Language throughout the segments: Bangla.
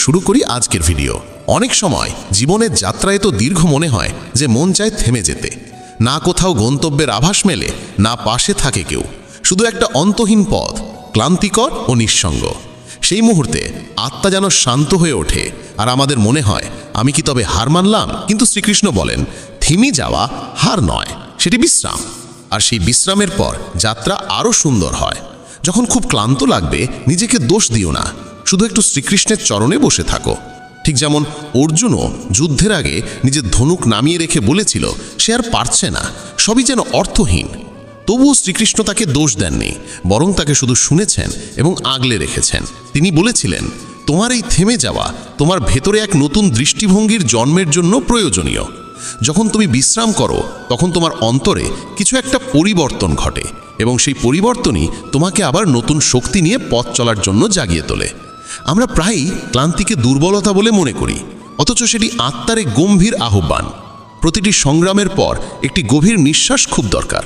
শুরু করি আজকের ভিডিও। অনেক সময় জীবনের যাত্রা এত দীর্ঘ মনে হয় যে মন চায় থেমে যেতে। না কোথাও গন্তব্যের আভাস মেলে, না পাশে থাকে কেউ, শুধু একটা অন্তহীন পথ, ক্লান্তিকর ও নিঃসঙ্গ। সেই মুহূর্তে আত্মা যেন শান্ত হয়ে ওঠে, আর আমাদের মনে হয় আমি কি তবে হার মানলাম? কিন্তু শ্রীকৃষ্ণ বলেন, থেমে যাওয়া হার নয়, সেটি বিশ্রাম। আর সেই বিশ্রামের পর যাত্রা আরও সুন্দর হয়। যখন খুব ক্লান্ত লাগবে, নিজেকে দোষ দিও না, শুধু একটু শ্রীকৃষ্ণের চরণে বসে থাকো। ঠিক যেমন অর্জুনও যুদ্ধের আগে নিজের ধনুক নামিয়ে রেখে বলেছিল সে আর পারছে না, সবই যেন অর্থহীন। তবুও শ্রীকৃষ্ণ তাকে দোষ দেননি, বরং তাকে শুধু শুনেছেন এবং আগলে রেখেছেন। তিনি বলেছিলেন, তোমার এই থেমে যাওয়া তোমার ভেতরে এক নতুন দৃষ্টিভঙ্গির জন্মের জন্য প্রয়োজনীয়। যখন তুমি বিশ্রাম করো, তখন তোমার অন্তরে কিছু একটা পরিবর্তন ঘটে, এবং সেই পরিবর্তনই তোমাকে আবার নতুন শক্তি নিয়ে পথ চলার জন্য জাগিয়ে তোলে। আমরা প্রায়ই ক্লান্তিকে দুর্বলতা বলে মনে করি, অথচ সেটি আত্মার এক গম্ভীর আহ্বান। প্রতিটি সংগ্রামের পর একটি গভীর নিঃশ্বাস খুব দরকার।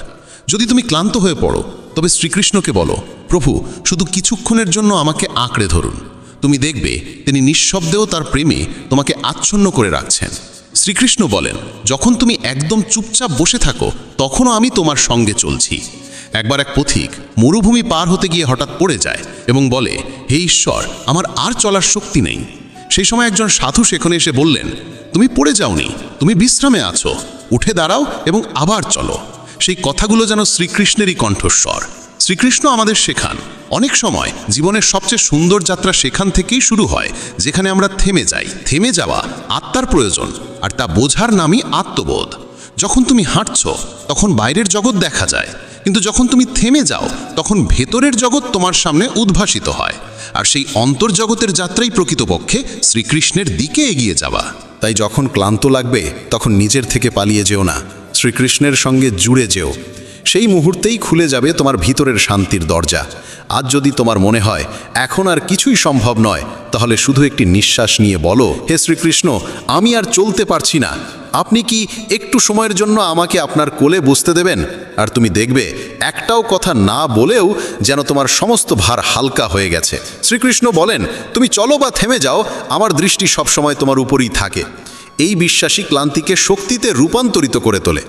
যদি তুমি ক্লান্ত হয়ে পড়ো, তবে শ্রীকৃষ্ণকে বলো, প্রভু, শুধু কিছুক্ষণের জন্য আমাকে আঁকড়ে ধরুন। তুমি দেখবে তিনি নিঃশব্দেও তার প্রেমে তোমাকে আচ্ছন্ন করে রাখছেন। শ্রীকৃষ্ণ বলেন, যখন তুমি একদম চুপচাপ বসে থাকো, তখনও আমি তোমার সঙ্গে চলছি। একবার এক পথিক মরুভূমি পার হতে গিয়ে হঠাৎ পড়ে যায় এবং বলে, হে ঈশ্বর, আমার আর চলার শক্তি নেই। সেই সময় একজন সাধু সেখানে এসে বললেন, তুমি পড়ে যাওনি, তুমি বিশ্রামে আছো, উঠে দাঁড়াও এবং আবার চলো। সেই কথাগুলো যেন শ্রীকৃষ্ণেরই কণ্ঠস্বর। শ্রীকৃষ্ণ আমাদের শেখান, অনেক সময় জীবনের সবচেয়ে সুন্দর যাত্রা সেখান থেকেই শুরু হয় যেখানে আমরা থেমে যাই। থেমে যাওয়া আত্মার প্রয়োজন, আর তা বোঝার নামই আত্মবোধ। যখন তুমি হাঁটছো, তখন বাইরের জগৎ দেখা যায়, কিন্তু যখন তুমি থেমে যাও, তখন ভেতরের জগৎ তোমার সামনে উদ্ভাসিত হয়। আর সেই অন্তর্জগতের যাত্রাই প্রকৃতপক্ষে শ্রীকৃষ্ণের দিকে এগিয়ে যাওয়া। তাই যখন ক্লান্ত লাগবে, তখন নিজের থেকে পালিয়ে যেও না, শ্রীকৃষ্ণের সঙ্গে জুড়ে যেও। সেই মুহূর্তেই খুলে যাবে তোমার ভিতরের শান্তির দরজা। আজ যদি তোমার মনে হয় এখন আর কিছুই সম্ভব নয়, তাহলে শুধু একটি নিঃশ্বাস নিয়ে বলো, হে শ্রীকৃষ্ণ, আমি আর চলতে পারছি না, আপনি কি একটু সময়ের জন্য আমাকে আপনার কোলে বসতে দেবেন? আর তুমি দেখবে একটাও কথা না বলেও যেন তোমার সমস্ত ভার হালকা হয়ে গেছে। শ্রীকৃষ্ণ বলেন, তুমি চলো বা থেমে যাও, আমার দৃষ্টি সবসময় তোমার উপরই থাকে। এই বিশ্বাসী ক্লান্তিকে শক্তিতে রূপান্তরিত করে তোলে।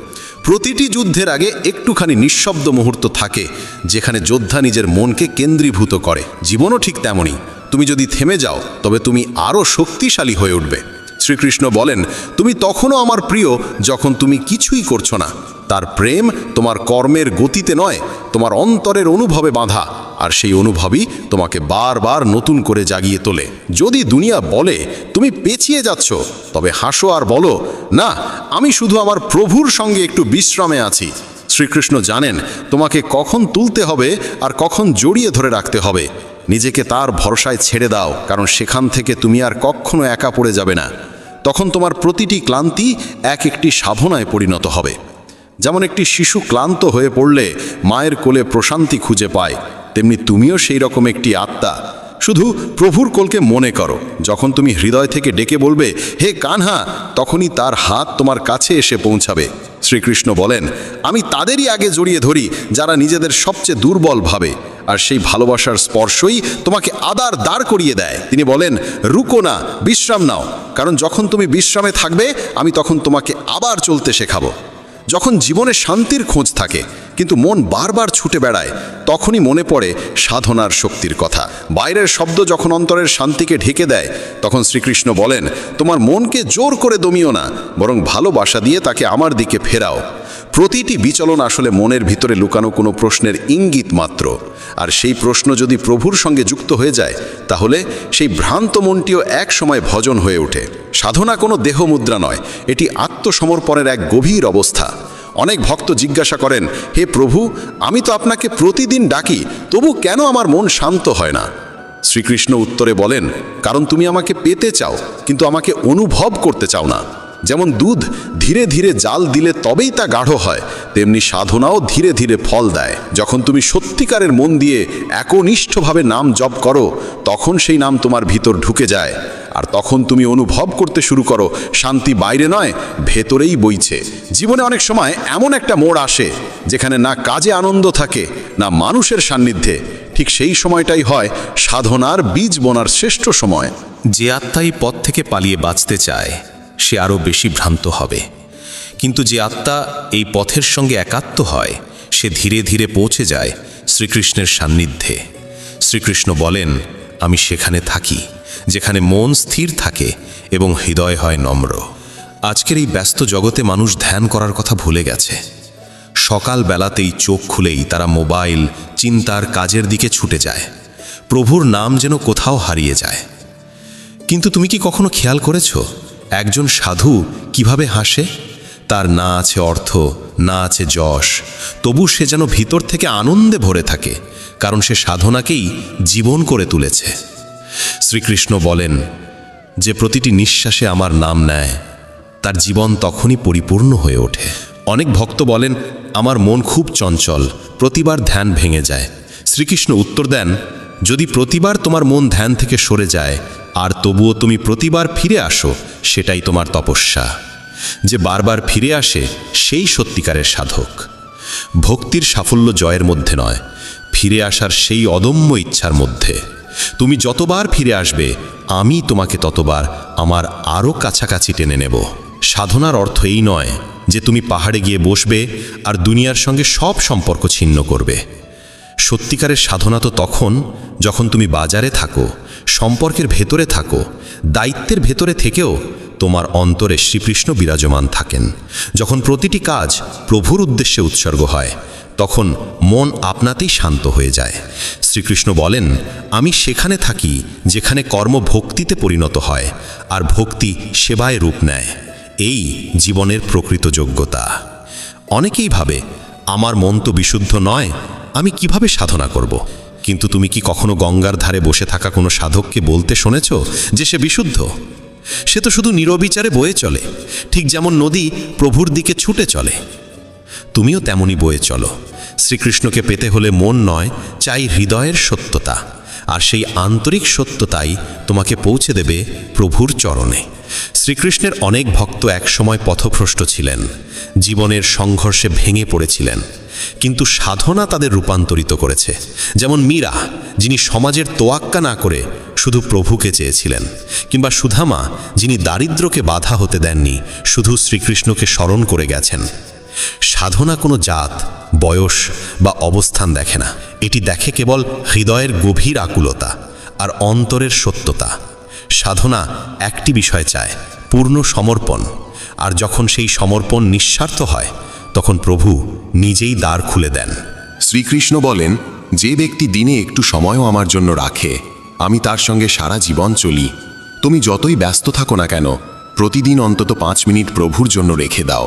প্রতিটি যুদ্ধের আগে একটুখানি নিঃশব্দ মুহূর্ত থাকে, যেখানে যোদ্ধা নিজের মনকে কেন্দ্রীভূত করে। জীবনও ঠিক তেমনই। তুমি যদি থেমে যাও, তবে তুমি আরও শক্তিশালী হয়ে উঠবে। শ্রীকৃষ্ণ বলেন, তুমি তখনও আমার প্রিয় যখন তুমি কিছুই করছো না। তার প্রেম তোমার কর্মের গতিতে নয়, তোমার অন্তরের অনুভবে বাঁধা, আর সেই অনুভবই তোমাকে বারবার নতুন করে জাগিয়ে তোলে। যদি দুনিয়া বলে তুমি পেছিয়ে যাচ্ছ, তবে হাসো আর বলো, না, আমি শুধু আমার প্রভুর সঙ্গে একটু বিশ্রামে আছি। শ্রীকৃষ্ণ জানেন তোমাকে কখন তুলতে হবে আর কখন জড়িয়ে ধরে রাখতে হবে। নিজেকে তার ভরসায় ছেড়ে দাও, কারণ সেখান থেকে তুমি আর কখনো একা পড়ে যাবে না। তখন তোমার প্রতিটি ক্লান্তি একটি সাধনায় পরিণত হবে। যেমন একটি শিশু ক্লান্ত হয়ে পড়লে মায়ের কোলে প্রশান্তি খুঁজে পায়, তেমনি তুমিও সেই রকম একটি আত্মা। শুধু প্রভুর কোলকে মনে করো। যখন তুমি হৃদয় থেকে ডেকে বলবে, হে কানহা, তখনই তার হাত তোমার কাছে এসে পৌঁছাবে। শ্রীকৃষ্ণ বলেন, আমি তাদেরই আগে জড়িয়ে ধরি যারা নিজেদের সবচেয়ে দুর্বল ভাবে, আর সেই ভালোবাসার স্পর্শই তোমাকে আবার দাঁড় করিয়ে দেয়। তিনি বলেন, রুকো না, বিশ্রাম নাও, কারণ যখন তুমি বিশ্রামে থাকবে, আমি তখন তোমাকে আবার চলতে শেখাবো। যখন জীবনে শান্তির খোঁজ থাকে কিন্তু মন বারবার ছুটে বেড়ায়, তখনই মনে পড়ে সাধনার শক্তির কথা। বাইরের শব্দ যখন অন্তরের শান্তিকে ঢেকে দেয়, তখন শ্রীকৃষ্ণ বলেন, তোমার মনকে জোর করে দমিও না, বরং ভালোবাসা দিয়ে তাকে আমার দিকে ফেরাও। প্রতিটি বিচলন আসলে মনের ভিতরে লুকানো কোনো প্রশ্নের ইঙ্গিত মাত্র। আর সেই প্রশ্ন যদি প্রভুর সঙ্গে যুক্ত হয়ে যায়, তাহলে সেই ভ্রান্ত মনটিও এক সময় ভজন হয়ে ওঠে। সাধনা কোনো দেহমুদ্রা নয়, এটি আত্মসমর্পণের এক গভীর অবস্থা। অনেক ভক্ত জিজ্ঞাসা করেন, হে প্রভু, আমি তো আপনাকে প্রতিদিন ডাকি, তবু কেন আমার মন শান্ত হয় না? শ্রীকৃষ্ণ উত্তরে বলেন, কারণ তুমি আমাকে পেতে চাও, কিন্তু আমাকে অনুভব করতে চাও না। যেমন দুধ ধীরে ধীরে জাল দিলে তবেই তা গাঢ় হয়, তেমনি সাধনাও ধীরে ধীরে ফল দেয়। যখন তুমি সত্যিকারের মন দিয়ে একনিষ্ঠভাবে নাম জপ করো, তখন সেই নাম তোমার ভিতর ঢুকে যায়। আর তখন তুমি অনুভব করতে শুরু করো শান্তি বাইরে নয়, ভেতরেই বইছে। জীবনে অনেক সময় এমন একটা মোড় আসে যেখানে না কাজে আনন্দ থাকে, না মানুষের সান্নিধ্যে। ঠিক সেই সময়টাই হয় সাধনার বীজ বোনার শ্রেষ্ঠ সময়। যে আত্মা এই পথ থেকে পালিয়ে বাঁচতে চায় সে আরও বেশি ভ্রান্ত হবে, কিন্তু যে আত্মা এই পথের সঙ্গে একাত্ম হয় সে ধীরে ধীরে পৌঁছে যায় শ্রীকৃষ্ণের সান্নিধ্যে। শ্রীকৃষ্ণ বলেন, আমি সেখানে থাকি যেখানে মন স্থির থাকে এবং হৃদয় হয় নম্র। আজকের এই ব্যস্ত জগতে মানুষ ধ্যান করার কথা ভুলে গেছে। সকাল বেলাতেই চোখ খুলেই তারা মোবাইল, চিন্তার, কাজের দিকে ছুটে যায়। প্রভুর নাম যেন কোথাও হারিয়ে যায়। কিন্তু তুমি কি কখনো খেয়াল করেছ একজন সাধু কিভাবে হাসে? তার না আছে অর্থ, না আছে যশ, তবু সে যেন ভিতর থেকে আনন্দে ভরে থাকে, কারণ সে সাধনাকেই জীবন করে তুলেছে। শ্রীকৃষ্ণ বলেন, যে প্রতিটি নিঃশ্বাসে আমার নাম নেয় তার জীবন তখনই পরিপূর্ণ হয়ে ওঠে। অনেক ভক্ত বলেন, আমার মন খুব চঞ্চল, প্রতিবার ধ্যান ভেঙে যায়। শ্রীকৃষ্ণ উত্তর দেন, যদি প্রতিবার তোমার মন ধ্যান থেকে সরে যায় আর তবুও তুমি প্রতিবার ফিরে আসো, সেটাই তোমার তপস্যা। যে বারবার ফিরে আসে সেই সত্যিকারের সাধক। ভক্তির সাফল্য জয়ের মধ্যে নয়, ফিরে আসার সেই অদম্য ইচ্ছার মধ্যে। তুমি যতবার ফিরে আসবে আমি তোমাকে ততবার আমার আরও কাছাকাছি টেনে নেব। সাধনার অর্থ এই নয় যে তুমি পাহাড়ে গিয়ে বসবে আর দুনিয়ার সঙ্গে সব সম্পর্ক ছিন্ন করবে। সত্যিকারের সাধনা তো তখন যখন তুমি বাজারে থাকো, সম্পর্কের ভেতরে থাকো, দায়িত্বের ভেতরে থেকেও তোমার অন্তরে শ্রীকৃষ্ণ বিরাজমান থাকেন। যখন প্রতিটি কাজ প্রভুর উদ্দেশ্যে উৎসর্গ হয় তখন মন আপনাতেই শান্ত হয়ে যায়। শ্রীকৃষ্ণ বলেন, আমি সেখানে থাকি যেখানে কর্ম ভক্তিতে পরিণত হয় আর ভক্তি সেবায় রূপ নেয়। এই জীবনের প্রকৃত যোগ্যতা। অনেকেই ভাবে, আমার মন তো বিশুদ্ধ নয়, আমি কিভাবে সাধনা করব? কিন্তু তুমি কি কখনো গঙ্গার ধারে বসে থাকা কোনো সাধককে বলতে শুনেছ যে সে বিশুদ্ধ? সে তো শুধু নিরবিচারে বয়ে চলে, ঠিক যেমন নদী প্রভুর দিকে ছুটে চলে। তুমিও তেমনই বয়ে চলো। শ্রীকৃষ্ণকে পেতে হলে মন নয়, চাই হৃদয়ের সত্যতা। আর সেই আন্তরিক সত্যতাই তোমাকে পৌঁছে দেবে প্রভুর চরণে। শ্রীকৃষ্ণের অনেক ভক্ত একসময় পথভ্রষ্ট ছিলেন, জীবনের সংঘর্ষে ভেঙে পড়েছিলেন, কিন্তু সাধনা তাদের রূপান্তরিত করেছে। যেমন মীরা, যিনি সমাজের তোয়াক্কা না করে শুধু প্রভুকে চেয়েছিলেন, কিংবা সুধামা, যিনি দারিদ্র্যকে বাধা হতে দেননি, শুধু শ্রীকৃষ্ণকে স্মরণ করে গেছেন। সাধনা কোনো জাত, বয়স বা অবস্থান দেখে না, এটি দেখে কেবল হৃদয়ের গভীর আকুলতা আর অন্তরের সত্যতা। সাধনা একটি বিষয় চায়, পূর্ণ সমর্পণ। আর যখন সেই সমর্পণ নিঃস্বার্থ হয় তখন প্রভু নিজেই দ্বার খুলে দেন। শ্রীকৃষ্ণ বলেন, যে ব্যক্তি দিনে একটু সময়ও আমার জন্য রাখে আমি তার সঙ্গে সারা জীবন চলি। তুমি যতই ব্যস্ত থাকো না কেন, প্রতিদিন অন্তত 5 মিনিট প্রভুর জন্য রেখে দাও।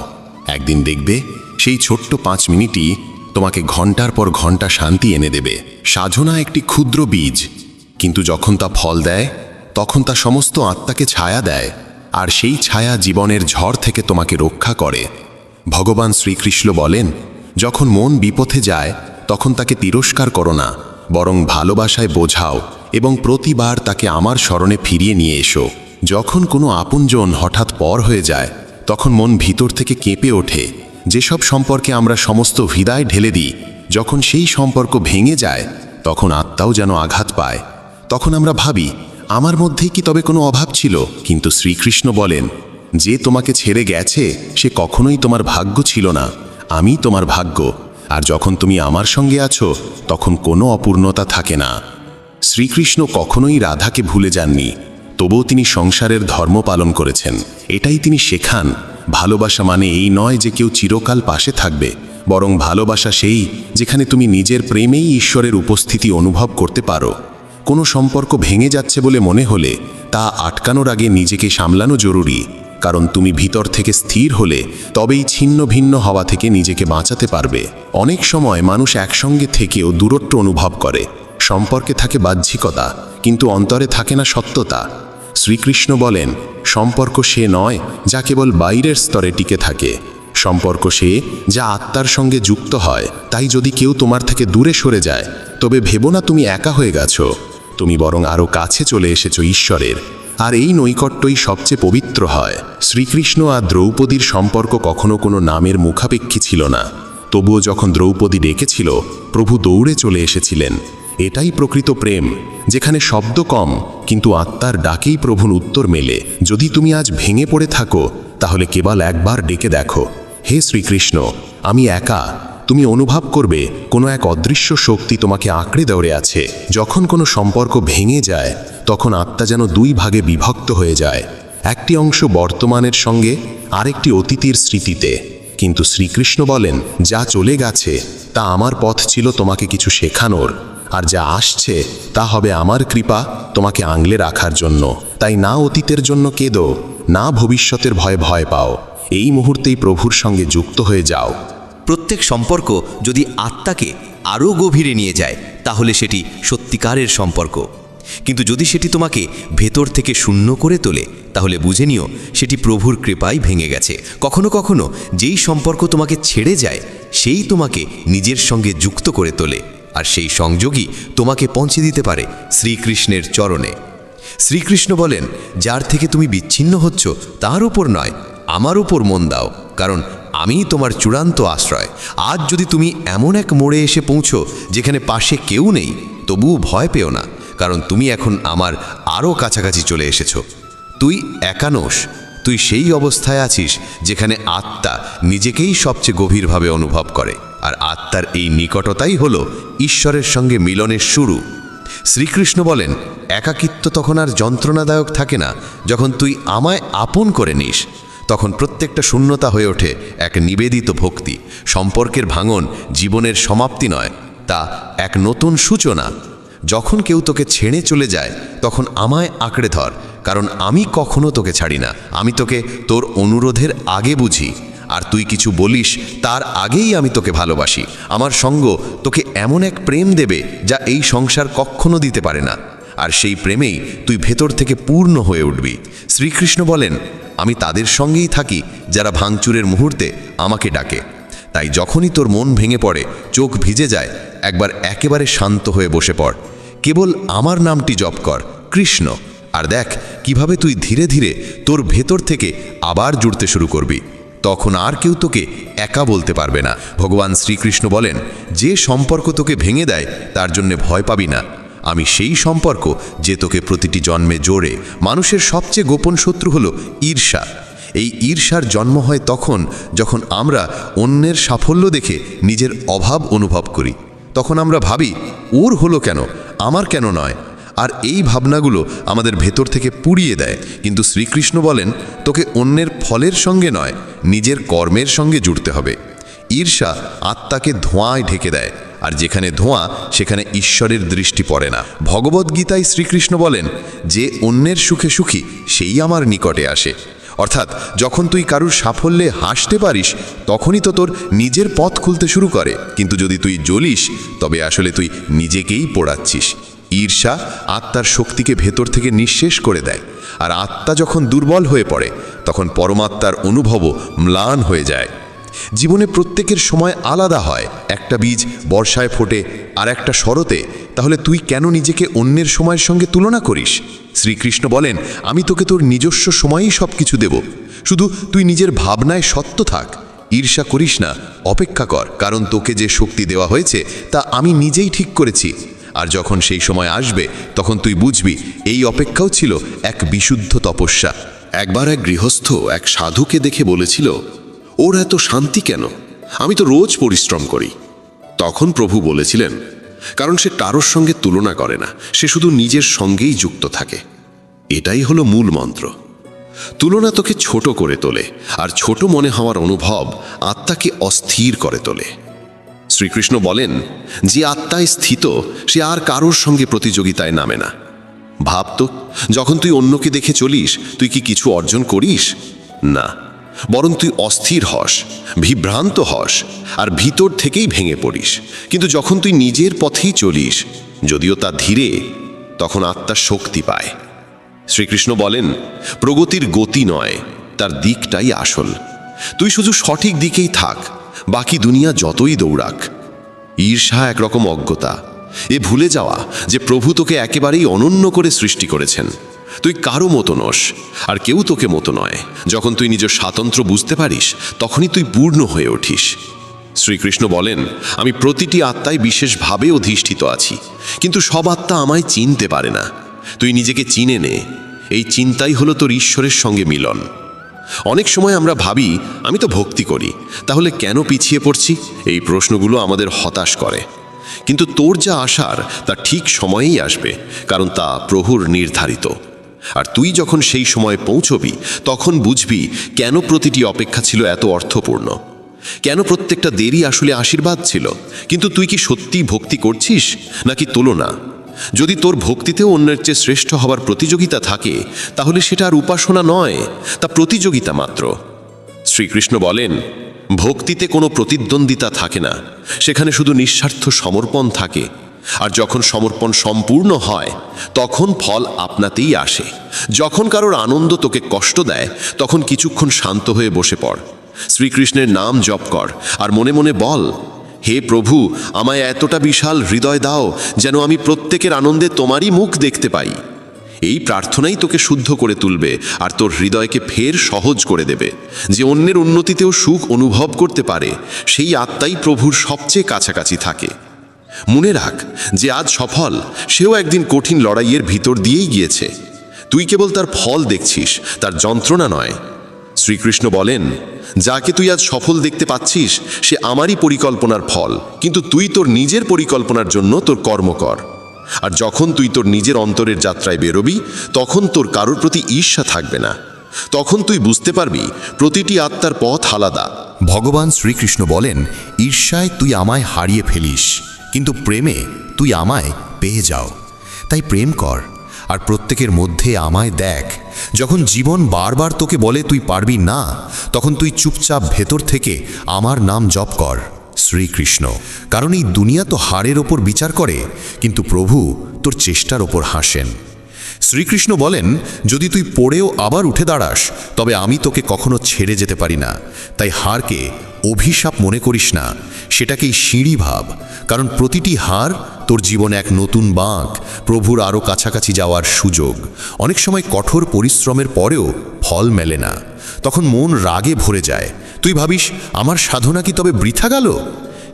একদিন দেখবে সেই ছোট্ট 5 মিনিটই তোমাকে ঘন্টার পর ঘন্টা শান্তি এনে দেবে। সাধনা একটি ক্ষুদ্র বীজ, কিন্তু যখন তা ফল দেয় তখন তা সমস্ত আত্মাকে ছায়া দেয়, আর সেই ছায়া জীবনের ঝড় থেকে তোমাকে রক্ষা করে। ভগবান শ্রীকৃষ্ণ বলেন, যখন মন বিপথে যায় তখন তাকে তিরস্কার করো না, বরং ভালোবাসায় বোঝাও এবং প্রতিবার তাকে আমার স্মরণে ফিরিয়ে নিয়ে এসো। যখন কোনো আপনজন হঠাৎ পর হয়ে যায় তখন মন ভিতর থেকে কেঁপে ওঠে। যেসব সম্পর্কে আমরা সমস্ত হৃদয় ঢেলে দিই, যখন সেই সম্পর্ক ভেঙে যায় তখন আত্মাও যেন আঘাত পায়। তখন আমরা ভাবি, আমার মধ্যেই কি তবে কোনো অভাব ছিল? কিন্তু শ্রীকৃষ্ণ বলেন, যে তোমাকে ছেড়ে গেছে সে কখনোই তোমার ভাগ্য ছিল না, আমি তোমার ভাগ্য। আর যখন তুমি আমার সঙ্গে আছো তখন কোনো অপূর্ণতা থাকে না। শ্রীকৃষ্ণ কখনোই রাধাকে ভুলে যাননি, তবুও তিনি সংসারের ধর্ম পালন করেছেন। এটাই তিনি শেখান। ভালোবাসা মানে এই নয় যে কেউ চিরকাল পাশে থাকবে, বরং ভালোবাসা সেই যেখানে তুমি নিজের প্রেমেই ঈশ্বরের উপস্থিতি অনুভব করতে পারো। কোনো সম্পর্ক ভেঙে যাচ্ছে বলে মনে হলে তা আটকানোর আগে নিজেকে সামলানো জরুরি, কারণ তুমি ভিতর থেকে স্থির হলে তবেই ছিন্ন ভিন্ন হওয়া থেকে নিজেকে বাঁচাতে পারবে। অনেক সময় মানুষ একসঙ্গে থেকেও দূরত্ব অনুভব করে, সম্পর্কে থাকে বাহ্যিকতা কিন্তু অন্তরে থাকে না সত্যতা। শ্রীকৃষ্ণ বলেন, সম্পর্ক সে নয় যা কেবল বাইরের স্তরে টিকে থাকে, সম্পর্ক সে যা আত্মার সঙ্গে যুক্ত হয়। তাই যদি কেউ তোমার থেকে দূরে সরে যায় তবে ভেবো না তুমি একা হয়ে গেছো, তুমি বরং আরও কাছে চলে এসেছো ঈশ্বরের। আর এই নৈকট্যই সবচেয়ে পবিত্র হয়। শ্রীকৃষ্ণ আর দ্রৌপদীর সম্পর্ক কখনো কোনো নামের মুখাপেক্ষী ছিল না। তবুও যখন দ্রৌপদী ডেকেছিল, প্রভু দৌড়ে চলে এসেছিলেন। এটাই প্রকৃত প্রেম, যেখানে শব্দ কম কিন্তু আত্মার ডাকেই প্রভুর উত্তর মেলে। যদি তুমি আজ ভেঙে পড়ে থাকো, তাহলে কেবল একবার ডেকে দেখো, হে শ্রীকৃষ্ণ, আমি একা। তুমি অনুভব করবে কোনো এক অদৃশ্য শক্তি তোমাকে আঁকড়ে ধরে আছে। যখন কোনো সম্পর্ক ভেঙে যায়, তখন আত্মা যেন দুই ভাগে বিভক্ত হয়ে যায়। একটি অংশ বর্তমানের সঙ্গে, আরেকটি অতীতের স্মৃতিতে। কিন্তু শ্রীকৃষ্ণ বলেন, যা চলে গেছে তা আমার পথ ছিল তোমাকে কিছু শেখানোর, আর যা আসছে তা হবে আমার কৃপা তোমাকে আংলে রাখার জন্য। তাই না অতীতের জন্য কেঁদো, না ভবিষ্যতের ভয়ে ভয় পাও। এই মুহূর্তেই প্রভুর সঙ্গে যুক্ত হয়ে যাও। প্রত্যেক সম্পর্ক যদি আত্মাকে আরও গভীরে নিয়ে যায়, তাহলে সেটি সত্যিকারের সম্পর্ক। কিন্তু যদি সেটি তোমাকে ভেতর থেকে শূন্য করে তোলে, তাহলে বুঝে নিও সেটি প্রভুর কৃপায় ভেঙে গেছে। কখনো কখনো যেই সম্পর্ক তোমাকে ছেড়ে যায়, সেই তোমাকে নিজের সঙ্গে যুক্ত করে তোলে, আর সেই সংযোগই তোমাকে পৌঁছে দিতে পারে শ্রীকৃষ্ণের চরণে। শ্রীকৃষ্ণ বলেন, যার থেকে তুমি বিচ্ছিন্ন হচ্ছ তার উপর নয়, আমার উপর মন দাও, কারণ আমি তোমার চূড়ান্ত আশ্রয়। আজ যদি তুমি এমন এক মোড়ে এসে পৌঁছো যেখানে পাশে কেউ নেই, তবুও ভয় পেও না, কারণ তুমি এখন আমার আরও কাছাকাছি চলে এসেছো। তুই একা নোস, তুই সেই অবস্থায় আছিস যেখানে আত্মা নিজেকেই সবচেয়ে গভীরভাবে অনুভব করে, আর আত্মার এই নিকটতাই হলো ঈশ্বরের সঙ্গে মিলনের শুরু। শ্রীকৃষ্ণ বলেন, একাকিত্ব তখন আর যন্ত্রণাদায়ক থাকে না যখন তুই আমায় আপন করে নিস। তখন প্রত্যেকটা শূন্যতা হয়ে ওঠে এক নিবেদিত ভক্তি। সম্পর্কের ভাঙন জীবনের সমাপ্তি নয়, তা এক নতুন সূচনা। যখন কেউ তোকে ছেড়ে চলে যায়, তখন আমায় আঁকড়ে ধর, কারণ আমি কখনো তোকে ছাড়ি না। আমি তোকে তোর অনুরোধের আগে বুঝি, আর তুই কিছু বলিস তার আগেই আমি তোকে ভালোবাসি। আমার সঙ্গ তোকে এমন এক প্রেম দেবে যা এই সংসার কখনো দিতে পারে না, আর সেই প্রেমেই তুই ভেতর থেকে পূর্ণ হয়ে উঠবি। শ্রীকৃষ্ণ বলেন, আমি তাদের সঙ্গেই থাকি যারা ভাঙচুরের মুহূর্তে আমাকে ডাকে। তাই যখনই তোর মন ভেঙে পড়ে, চোখ ভিজে যায়, একবার একেবারে শান্ত হয়ে বসে পড়। কেবল আমার নামটি জপ কর, কৃষ্ণ, আর দেখ কিভাবে তুই ধীরে ধীরে তোর ভেতর থেকে আবার জুড়তে শুরু করবি। তখন আর কেউ তোকে একা বলতে পারবে না। ভগবান শ্রীকৃষ্ণ বলেন, যে সম্পর্ক তোকে ভেঙে দেয় তার জন্য ভয় পাবি না। আমি সেই সম্পর্ক যে তোকে প্রতিটি জন্মে জোড়ে। মানুষের সবচেয়ে গোপন শত্রু হলো ঈর্ষা। এই ঈর্ষার জন্ম হয় তখন যখন আমরা অন্যের সাফল্য দেখে নিজের অভাব অনুভব করি। তখন আমরা ভাবি, ওর হলো কেন, আমার কেন নয়? আর এই ভাবনাগুলো আমাদের ভেতর থেকে পুড়িয়ে দেয়। কিন্তু শ্রীকৃষ্ণ বলেন, তোকে অন্যের ফলের সঙ্গে নয়, নিজের কর্মের সঙ্গে জুড়তে হবে। ঈর্ষা আত্মাকে ধোঁয়ায় ঢেকে দেয়, আর যেখানে ধোঁয়া সেখানে ঈশ্বরের দৃষ্টি পড়ে না। ভগবদ্গীতায় শ্রীকৃষ্ণ বলেন, যে অন্যের সুখে সুখী সেই আমার নিকটে আসে। অর্থাৎ যখন তুই কারুর সাফল্যে হাসতে পারিস, তখনই তো তোর নিজের পথ খুলতে শুরু করে। কিন্তু যদি তুই জ্বলিস, তবে আসলে তুই নিজেকেই পোড়াচ্ছিস। ঈর্ষা আত্মার শক্তিকে ভেতর থেকে নিঃশেষ করে দেয়, আর আত্মা যখন দুর্বল হয়ে পড়ে, তখন পরমাত্মার অনুভবও ম্লান হয়ে যায়। জীবনে প্রত্যেকের সময় আলাদা হয়। একটা বীজ বর্ষায় ফোটে, আর একটা শরতে। তাহলে তুই কেন নিজেকে অন্যের সময়ের সঙ্গে তুলনা করিস? শ্রীকৃষ্ণ বলেন, আমি তোকে তোর নিজস্ব সময়ই সব কিছু দেব, শুধু তুই নিজের ভাবনায় সত্য থাক। ঈর্ষা করিস না, অপেক্ষা কর, কারণ তোকে যে শক্তি দেওয়া হয়েছে তা আমি নিজেই ঠিক করেছি। আর যখন সেই সময় আসবে, তখন তুই বুঝবি এই অপেক্ষাও ছিল এক বিশুদ্ধ তপস্যা। একবার এক গৃহস্থ এক সাধুকে দেখে বলেছিল, ওর এত শান্তি কেন? আমি তো রোজ পরিশ্রম করি। তখন প্রভু বলেছিলেন, কারণ সে কারোর সঙ্গে তুলনা করে না, সে শুধু নিজের সঙ্গেই যুক্ত থাকে। এটাই হলো মূল মন্ত্র। তুলনা তোকে ছোট করে তোলে, আর ছোট মনে হওয়ার অনুভব আত্মাকে অস্থির করে তোলে। শ্রীকৃষ্ণ বলেন, যে আত্মায় স্থিত সে আর কারোর সঙ্গে প্রতিযোগিতায় নামে না। ভাব তো, যখন তুই অন্যকে দেখে চলিস, তুই কি কিছু অর্জন করিস? না, বরং তুই অস্থির হস, বিভ্রান্ত হস, আর ভিতর থেকেই ভেঙে পড়িস। কিন্তু যখন তুই নিজের পথেই চলিস, যদিও তা ধীরে, তখন আত্মার শক্তি পায়। শ্রীকৃষ্ণ বলেন, প্রগতির গতি নয়, তার দিকটাই আসল। তুই শুধু সঠিক দিকেই থাক, বাকি দুনিয়া যতই দৌড়াক। ঈর্ষা একরকম অজ্ঞতা, এ ভুলে যাওয়া যে প্রভু তোকে একেবারেই অনন্য করে সৃষ্টি করেছেন। তুই কারো মতো নস, আর কেউ তোকে মতো নয়। যখন তুই নিজের স্বাতন্ত্র্য বুঝতে পারিস, তখনই তুই পূর্ণ হয়ে উঠিস। শ্রীকৃষ্ণ বলেন, আমি প্রতিটি আত্মায় বিশেষভাবে অধিষ্ঠিত আছি, কিন্তু সব আত্মা আমায় চিনতে পারে না। তুই নিজেকে চিনে নে, এই চিন্তাই হলো তোর ঈশ্বরের সঙ্গে মিলন। অনেক সময় আমরা ভাবি, আমি তো ভক্তি করি, তাহলে কেন পিছিয়ে পড়ছি? এই প্রশ্নগুলো আমাদের হতাশ করে। কিন্তু তোর যা আসার তা ঠিক সময়েই আসবে, কারণ তা প্রভুর নির্ধারিত। আর তুই যখন সেই সময় পৌঁছবি, তখন বুঝবি কেন প্রতিটি অপেক্ষা ছিল এত অর্থপূর্ণ, কেন প্রত্যেকটা দেরি আসলে আশীর্বাদ ছিল। কিন্তু তুই কি সত্যিই ভক্তি করছিস, নাকি তুলনা? যদি তোর ভক্তিতেও অন্যের চেয়ে শ্রেষ্ঠ হবার প্রতিযোগিতা থাকে, তাহলে সেটা আর উপাসনা নয়, তা প্রতিযোগিতা মাত্র। শ্রীকৃষ্ণ বলেন, ভক্তিতে কোনো প্রতিদ্বন্দ্বিতা থাকে না, সেখানে শুধু নিঃস্বার্থ সমর্পণ থাকে। আর যখন সমর্পণ সম্পূর্ণ হয়, তখন ফল আপনাতেই আসে। যখন কারোর আনন্দ তোকে কষ্ট দেয়, তখন কিছুক্ষণ শান্ত হয়ে বসে পড়, শ্রীকৃষ্ণের নাম জপ কর, আর মনে মনে বল, হে প্রভু, আমায় এতটা বিশাল হৃদয় দাও যেন আমি প্রত্যেকের আনন্দে তোমারই মুখ দেখতে পাই। এই প্রার্থনাই তোকে শুদ্ধ করে তুলবে, আর তোর হৃদয়কে ফের সহজ করে দেবে। যে অন্যের উন্নতিতেও সুখ অনুভব করতে পারে, সেই আত্মাই প্রভুর সবচেয়ে কাছাকাছি থাকে। মনে রাখ, যে আজ সফল, সেও একদিন কঠিন লড়াইয়ের ভিতর দিয়েই গিয়েছে। তুই কেবল তার ফল দেখছিস, তার যন্ত্রণা নয়। শ্রীকৃষ্ণ বলেন, যাকে তুই আজ সফল দেখতে পাচ্ছিস, সে আমারই পরিকল্পনার ফল। কিন্তু তুই তোর নিজের পরিকল্পনার জন্য তোর কর্ম কর। আর যখন তুই তোর নিজের অন্তরের যাত্রায় বেরোবি, তখন তোর কারোর প্রতি ঈর্ষা থাকবে না। তখন তুই বুঝতে পারবি প্রতিটি আত্মার পথ আলাদা। ভগবান শ্রীকৃষ্ণ বলেন, ঈর্ষায় তুই আমায় হারিয়ে ফেলিস, কিন্তু প্রেমে তুই আমায় পেয়ে যাও। তাই প্রেম কর, আর প্রত্যেকের মধ্যে আমায় দেখ। যখন জীবন বারবার তোকে বলে তুই পারবি না, তখন তুই চুপচাপ ভেতর থেকে আমার নাম জপ কর, শ্রীকৃষ্ণ। কারণ এই দুনিয়া তো হারের ওপর বিচার করে, কিন্তু প্রভু তোর চেষ্টার ওপর হাসেন। শ্রীকৃষ্ণ বলেন, যদি তুই পড়েও আবার উঠে দাঁড়াস, তবে আমি তোকে কখনো ছেড়ে যেতে পারি না। তাই হারকে অভিশাপ মনে করিস না, সেটাকেই সিঁড়ি ভাব। কারণ প্রতিটি হার তোর জীবনে এক নতুন বাঁক, প্রভুর আরও কাছাকাছি যাওয়ার সুযোগ। অনেক সময় কঠোর পরিশ্রমের পরেও ফল মেলে না, তখন মন রাগে ভরে যায়। তুই ভাবিস, আমার সাধনা কি তবে বৃথা গেল?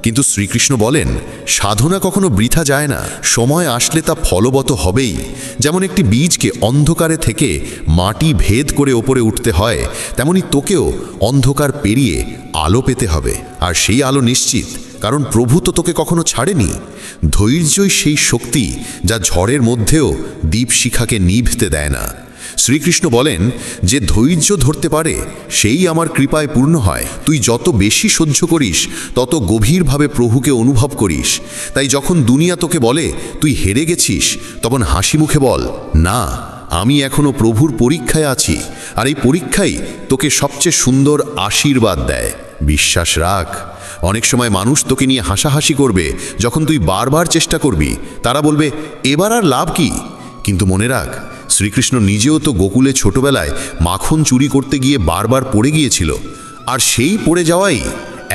কিন্তু শ্রীকৃষ্ণ বলেন, সাধনা কখনো বৃথা যায় না, সময় আসলে তা ফলবত হবেই। যেমন একটি বীজকে অন্ধকারে থেকে মাটি ভেদ করে ওপরে উঠতে হয়, তেমনি তোকেও অন্ধকার পেরিয়ে আলো পেতে হবে। আর সেই আলো নিশ্চিত, কারণ প্রভু তো তোকে কখনো ছাড়েনি। ধৈর্যই সেই শক্তি যা ঝড়ের মধ্যেও দীপশিখাকে নিভতে দেয় না। শ্রীকৃষ্ণ বলেন, যে ধৈর্য ধরতে পারে সেই আমার কৃপায় পূর্ণ হয়। তুই যত বেশি সহ্য করিস, তত গভীরভাবে প্রভুকে অনুভব করিস। তাই যখন দুনিয়া তোকে বলে তুই হেরে গেছিস, তখন হাসি মুখে বল, না, আমি এখনো প্রভুর পরীক্ষায় আছি, আর এই পরীক্ষাই তোকে সবচেয়ে সুন্দর আশীর্বাদ দেয়। বিশ্বাস রাখ। অনেক সময় মানুষ তোকে নিয়ে হাসাহাসি করবে, যখন তুই বারবার চেষ্টা করবি। তারা বলবে, এবার আর লাভ কি? কিন্তু মনে রাখ, শ্রীকৃষ্ণ নিজেও তো গোকুলে ছোটবেলায় মাখন চুরি করতে গিয়ে বারবার পড়ে গিয়েছিল, আর সেই পড়ে যাওয়াই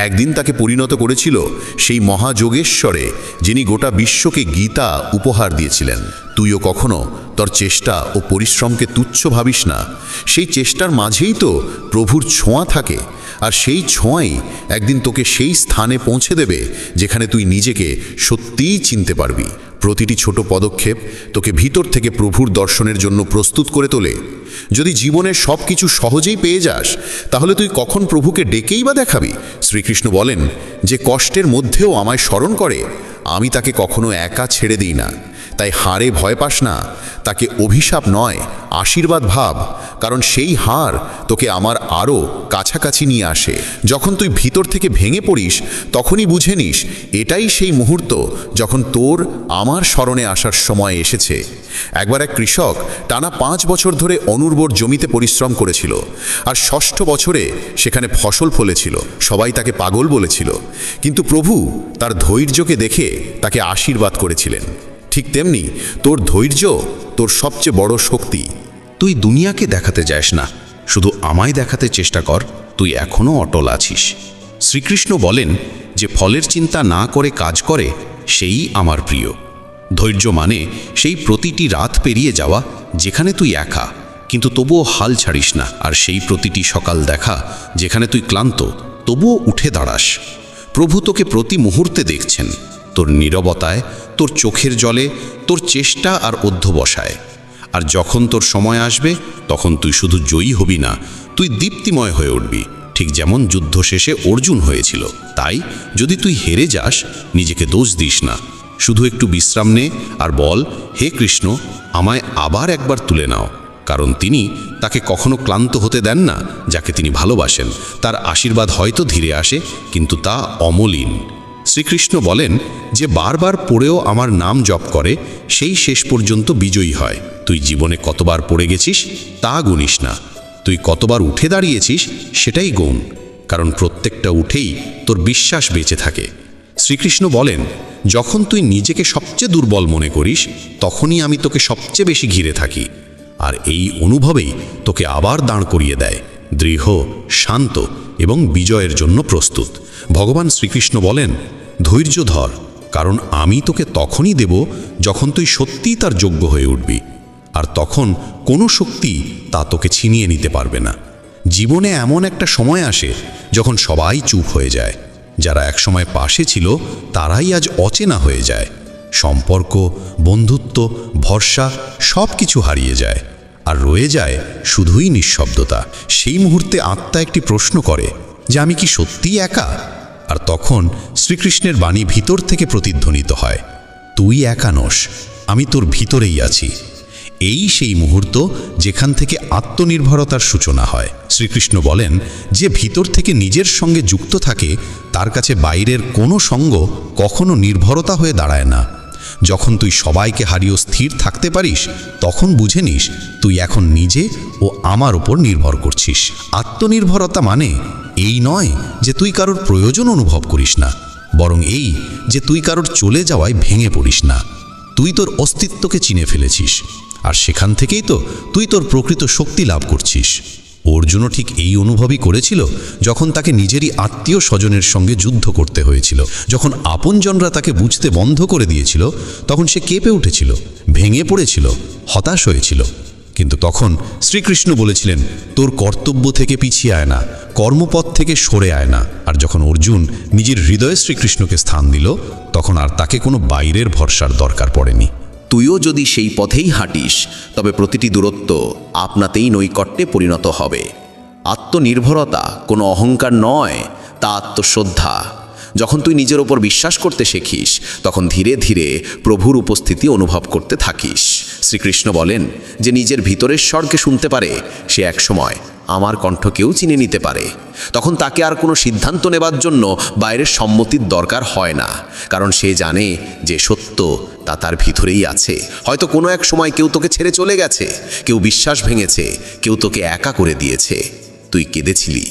একদিন তাকে পরিণত করেছিল সেই মহাযোগেশ্বরে, যিনি গোটা বিশ্বকে গীতা উপহার দিয়েছিলেন। তুইও কখনো তোর চেষ্টা ও পরিশ্রমকে তুচ্ছ ভাবিস না। সেই চেষ্টার মাঝেই তো প্রভুর ছোঁয়া থাকে, আর সেই ছোঁয়াই একদিন তোকে সেই স্থানে পৌঁছে দেবে যেখানে তুই নিজেকে সত্যিই চিনতে পারবি। প্রতিটি ছোট পদক্ষেপ তোকে ভিতর থেকে প্রভুর দর্শনের জন্য প্রস্তুত করে তোলে। যদি জীবনের সব কিছু সহজেই পেয়ে যাস, তাহলে তুই কখন প্রভুকে ডেকেই বা দেখাবি? শ্রীকৃষ্ণ বলেন, যে কষ্টের মধ্যেও আমায় স্মরণ করে, আমি তাকে কখনো একা ছেড়ে দিই না। তাই হারে ভয় পাস না, তাকে অভিশাপ নয়, আশীর্বাদ ভাব। কারণ সেই হার তোকে আমার আরও কাছাকাছি নিয়ে আসে। যখন তুই ভিতর থেকে ভেঙে পড়িস, তখনই বুঝে নিস এটাই সেই মুহূর্ত যখন তোর আমার স্মরণে আসার সময় এসেছে। একবার এক কৃষক টানা 5 বছর ধরে অনুর্বর জমিতে পরিশ্রম করেছিল, আর 6ষ্ঠ বছরে সেখানে ফসল ফলেছিল। সবাই তাকে পাগল বলেছিল, কিন্তু প্রভু তার ধৈর্যকে দেখে তাকে আশীর্বাদ করেছিলেন। ঠিক তেমনি তোর ধৈর্য তোর সবচেয়ে বড় শক্তি। তুই দুনিয়াকে দেখাতে যাস না, শুধু আমায় দেখাতে চেষ্টা কর তুই এখনও অটল আছিস। শ্রীকৃষ্ণ বলেন, যে ফলের চিন্তা না করে কাজ করে সেই আমার প্রিয়। ধৈর্য মানে সেই প্রতিটি রাত পেরিয়ে যাওয়া যেখানে তুই একা, কিন্তু তবুও হাল ছাড়িস না। আর সেই প্রতিটি সকাল দেখা যেখানে তুই ক্লান্ত, তবুও উঠে দাঁড়াস। প্রভু তোকে প্রতি মুহূর্তে দেখছেন, তোর নীরবতায়, তোর চোখের জলে, তোর চেষ্টা আর অধ্যবসায়। আর যখন তোর সময় আসবে, তখন তুই শুধু জয়ী হবি না, তুই দীপ্তিময় হয়ে উঠবি, ঠিক যেমন যুদ্ধ শেষে অর্জুন হয়েছিল। তাই যদি তুই হেরে যাস, নিজেকে দোষ দিস না, শুধু একটু বিশ্রাম নে আর বল, হে কৃষ্ণ, আমায় আবার একবার তুলে নাও। কারণ তিনি তাকে কখনো ক্লান্ত হতে দেন না যাকে তিনি ভালোবাসেন। তার আশীর্বাদ হয়তো ধীরে আসে, কিন্তু তা অমলিন। শ্রীকৃষ্ণ বলেন যে বারবার পড়েও আমার নাম জপ করে, সেই শেষ পর্যন্ত বিজয়ী হয়। তুই জীবনে কতবার পড়ে গেছিস তা গুনিস না, তুই কতবার উঠে দাঁড়িয়েছিস সেটাই গুণ, কারণ প্রত্যেকটা উঠেই তোর বিশ্বাস বেঁচে থাকে। শ্রীকৃষ্ণ বলেন, যখন তুই নিজেকে সবচেয়ে দুর্বল মনে করিস, তখনই আমি তোকে সবচেয়ে বেশি ঘিরে থাকি। আর এই অনুভবেই তোকে আবার দাঁড় করিয়ে দেয়, দৃঢ়, শান্ত এবং বিজয়ের জন্য প্রস্তুত। ভগবান শ্রীকৃষ্ণ বলেন, ধৈর্য ধর, কারণ আমি তোকে তখনই দেব যখন তুই সত্যিই তার যোগ্য হয়ে উঠবি। আর তখন কোনো শক্তি তা তোকে ছিনিয়ে নিতে পারবে না। জীবনে এমন একটা সময় আসে যখন সবাই চুপ হয়ে যায়। যারা একসময় পাশে ছিল তারাই আজ অচেনা হয়ে যায়। সম্পর্ক, বন্ধুত্ব, ভরসা সব কিছু হারিয়ে যায়, আর রয়ে যায় শুধুই নিঃশব্দতা। সেই মুহূর্তে আত্মা একটি প্রশ্ন করে যে আমি কি সত্যিই একা? আর তখন শ্রীকৃষ্ণের বাণী ভিতর থেকে প্রতিধ্বনিত হয়, তুই একা নস, আমি তোর ভিতরেই আছি। এই সেই মুহূর্ত যেখান থেকে আত্মনির্ভরতার সূচনা হয়। শ্রীকৃষ্ণ বলেন, যে ভিতর থেকে নিজের সঙ্গে যুক্ত থাকে তার কাছে বাইরের কোনো সঙ্গ কখনো নির্ভরতা হয়ে দাঁড়ায় না। যখন তুই সবাইকে হারিয়েও স্থির থাকতে পারিস, তখন বুঝে নিস তুই এখন নিজে ও আমার ওপর নির্ভর করছিস। আত্মনির্ভরতা মানে এই নয় যে তুই কারোর প্রয়োজন অনুভব করিস না, বরং এই যে তুই কারোর চলে যাওয়ায় ভেঙে পড়িস না। তুই তোর অস্তিত্বকে চিনে ফেলেছিস, আর সেখান থেকেই তো তুই তোর প্রকৃত শক্তি লাভ করছিস। অর্জুনও ঠিক এই অনুভবই করেছিল যখন তাকে নিজেরই আত্মীয় স্বজনের সঙ্গে যুদ্ধ করতে হয়েছিল। যখন আপনজনরা তাকে বুঝতে বন্ধ করে দিয়েছিল, তখন সে কেঁপে উঠেছিল, ভেঙে পড়েছিল, হতাশ হয়েছিল। কিন্তু তখন শ্রীকৃষ্ণ বলেছিলেন, তোর কর্তব্য থেকে পিছিয়ে আয় না, কর্মপথ থেকে সরে আয় না। আর যখন অর্জুন নিজের হৃদয়ে শ্রীকৃষ্ণকে স্থান দিল, তখন আর তাকে কোনো বাইরের ভরসার দরকার পড়েনি। তুইও যদি সেই পথেই হাঁটিস, তবে প্রতিটি দূরত্ব আপনাতেই নৈকট্যে পরিণত হবে। আত্মনির্ভরতা কোনো অহংকার নয়, তা আত্মশ্রদ্ধা। যখন তুই নিজের ওপর বিশ্বাস করতে শেখিস, তখন ধীরে ধীরে প্রভুর উপস্থিতি অনুভব করতে থাকিস। শ্রীকৃষ্ণ বলেন যে নিজের ভিতরের স্বরকে শুনতে পারে, সে একসময় আমার কণ্ঠকেও চিনে নিতে পারে। তখন তাকে আর কোনো সিদ্ধান্ত নেবার জন্য বাইরের সম্মতির দরকার হয় না, কারণ সে জানে যে সত্য তা তার ভিতরেই আছে। হয়তো কোনো এক সময় কেউ তোকে ছেড়ে চলে গেছে, কেউ বিশ্বাস ভেঙেছে, কেউ তোকে একা করে দিয়েছে। তুই কেঁদেছিলি,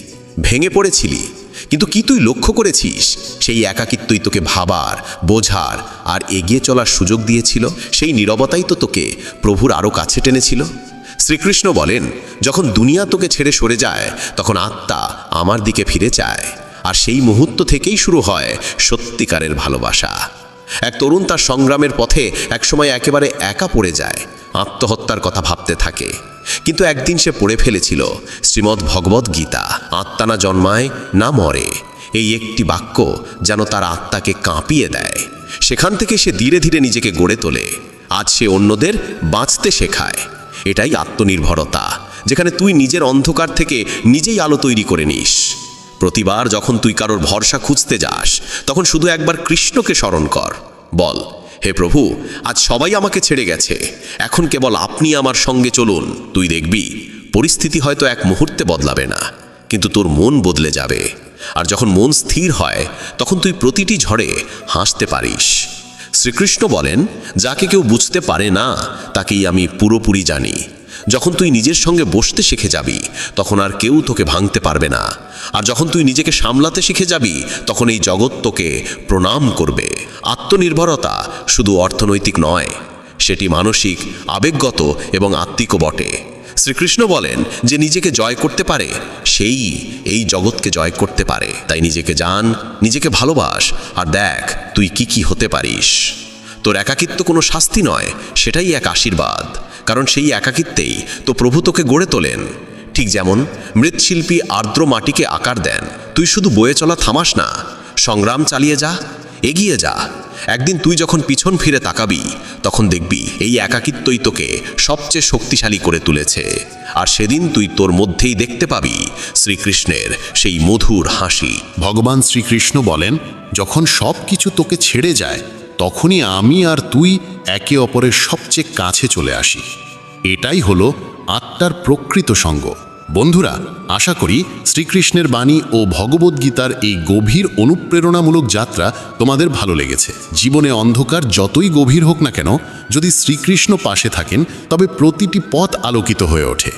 ভেঙে পড়েছিলি, কিন্তু কি তুই লক্ষ্য করেছিস সেই একাকিত্বই তোকে ভাবার, বোঝার আর এগিয়ে চলার সুযোগ দিয়েছিল? সেই নীরবতাই তো তোকে প্রভুর আরও কাছে টেনেছিল। শ্রীকৃষ্ণ বলেন, যখন দুনিয়া তোকে ছেড়ে সরে যায়, তখন আত্মা আমার দিকে ফিরে যায়, আর সেই মুহূর্ত থেকেই শুরু হয় সত্যিকারের ভালোবাসা। এক তরুণ তার সংগ্রামের পথে একসময় একেবারে একা পড়ে যায়, আত্মহত্যার কথা ভাবতে থাকে। কিন্তু একদিন সে পড়ে ফেলেছিল শ্রীমদ্ ভগবদ্ গীতা, আত্মা না জন্মায় না মরে। এই একটি বাক্য যেন তার আত্মাকে কাঁপিয়ে দেয়। সেখান থেকে সে ধীরে ধীরে নিজেকে গড়ে তোলে। আজ সে অন্যদের বাঁচতে শেখায়। এটাই আত্মনির্ভরতা, যেখানে তুই নিজের অন্ধকার থেকে নিজেই আলো তৈরি করে নিস। প্রতিবার যখন তুই কারোর ভরসা খুঁজতে যাস, তখন শুধু একবার কৃষ্ণকে স্মরণ কর। বল, হে প্রভু, আজ সবাই আমাকে ছেড়ে গেছে, এখন কেবল আপনি আমার সঙ্গে চলুন। তুই দেখবি পরিস্থিতি হয়তো এক মুহূর্তে বদলাবে না, কিন্তু তোর মন বদলে যাবে। আর যখন মন স্থির হয়, তখন তুই প্রতিটি ঝড়ে হাসতে পারিস। শ্রীকৃষ্ণ বলেন, যাকে কেউ বুঝতে পারে না তাকেই আমি পুরোপুরি জানি। যখন তুই নিজের সঙ্গে বসতে শিখে যাবি, তখন আর কেউ তোকে ভাঙতে পারবে না। আর যখন তুই নিজেকে সামলাতে শিখে যাবি, তখন এই জগৎ তোকে প্রণাম করবে। আত্মনির্ভরতা শুধু অর্থনৈতিক নয়, সেটি মানসিক, আবেগগত এবং আত্মিকও বটে। শ্রীকৃষ্ণ বলেন যে নিজেকে জয় করতে পারে, সেই এই জগৎকে জয় করতে পারে। তাই নিজেকে জান, নিজেকে ভালোবাস, আর দেখ তুই কি কি হতে পারিস। তোর একাকিত্ব কোনো শাস্তি নয়, সেটাই এক আশীর্বাদ, কারণ সেই একাকিত্বেই তো প্রভু তোকে গড়ে তোলেন। ঠিক যেমন মৃৎশিল্পী আর্দ্র মাটিকে আকার দেন, তুই শুধু বয়ে চলা থামাস না, সংগ্রাম চালিয়ে যা, এগিয়ে যা। একদিন তুই যখন পিছন ফিরে তাকাবি, তখন দেখবি এই একাকিত্বই তোকে সবচেয়ে শক্তিশালী করে তুলেছে। আর সেদিন তুই তোর মধ্যেই দেখতে পাবি শ্রীকৃষ্ণের সেই মধুর হাসি। ভগবান শ্রীকৃষ্ণ বলেন, যখন সব কিছু তোকে ছেড়ে যায়, তখনই আমি আর তুই একে অপরের সবচেয়ে কাছে চলে আসি। এটাই হলো আত্মার প্রকৃত সঙ্গ। বন্ধুরা, আশা করি শ্রীকৃষ্ণের বাণী ও ভগবদ্গীতার এই গভীর অনুপ্রেরণামূলক যাত্রা তোমাদের ভালো লেগেছে। জীবনে অন্ধকার যতই গভীর হোক না কেন, যদি শ্রীকৃষ্ণ পাশে থাকেন, তবে প্রতিটি পথ আলোকিত হয়ে ওঠে।